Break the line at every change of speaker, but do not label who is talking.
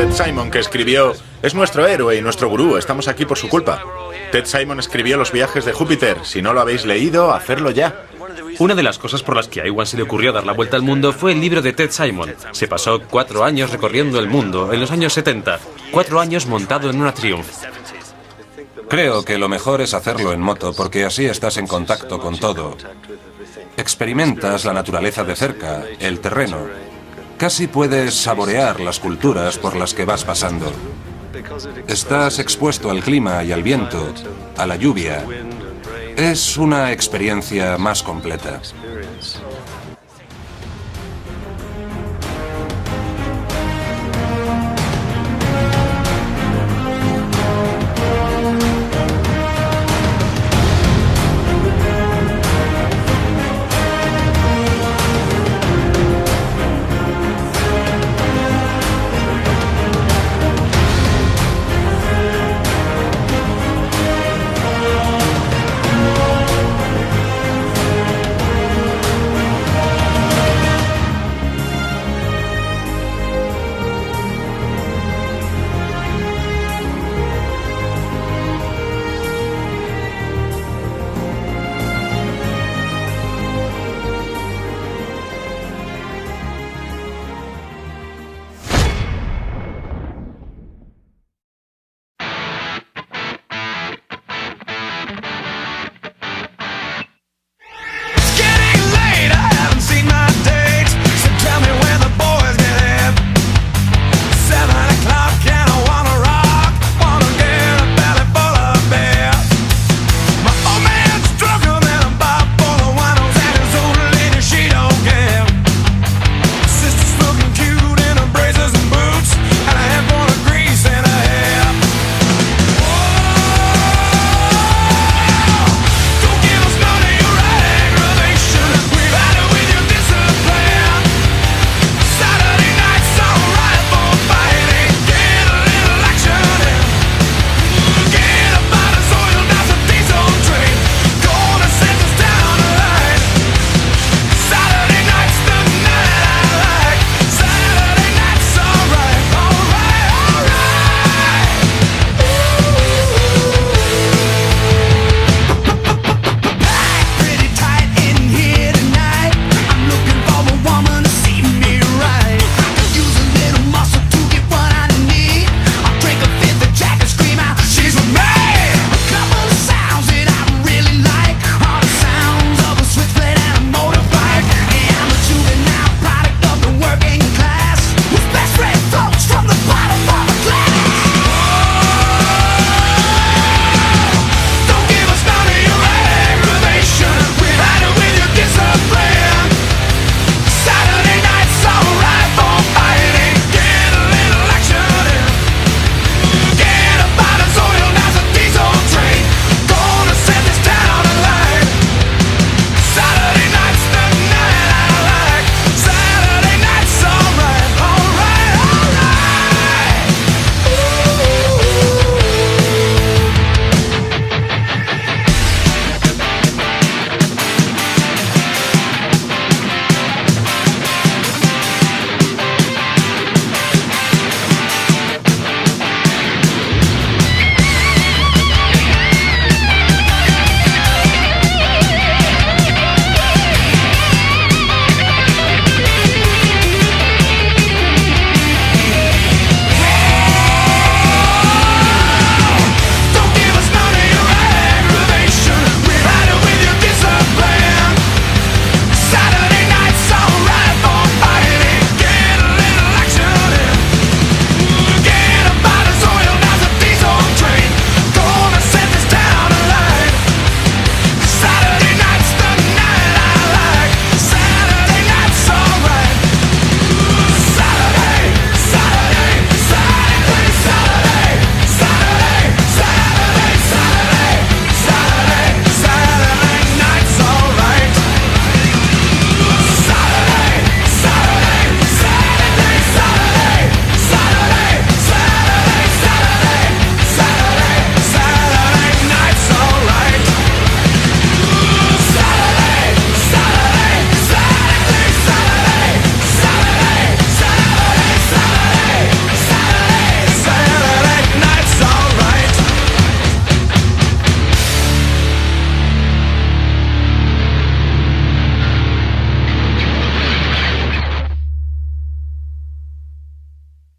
Ted Simon, que escribió... Es nuestro héroe y nuestro gurú, estamos aquí por su culpa. Ted Simon escribió Los viajes de Júpiter. Si no lo habéis leído, hacedlo ya.
Una de las cosas por las que a Iwan se le ocurrió dar la vuelta al mundo fue el libro de Ted Simon. Se pasó 4 años recorriendo el mundo, en los años 70. 4 años montado en una Triumph.
Creo que lo mejor es hacerlo en moto, porque así estás en contacto con todo. Experimentas la naturaleza de cerca, el terreno. Casi puedes saborear las culturas por las que vas pasando. Estás expuesto al clima y al viento, a la lluvia. Es una experiencia más completa.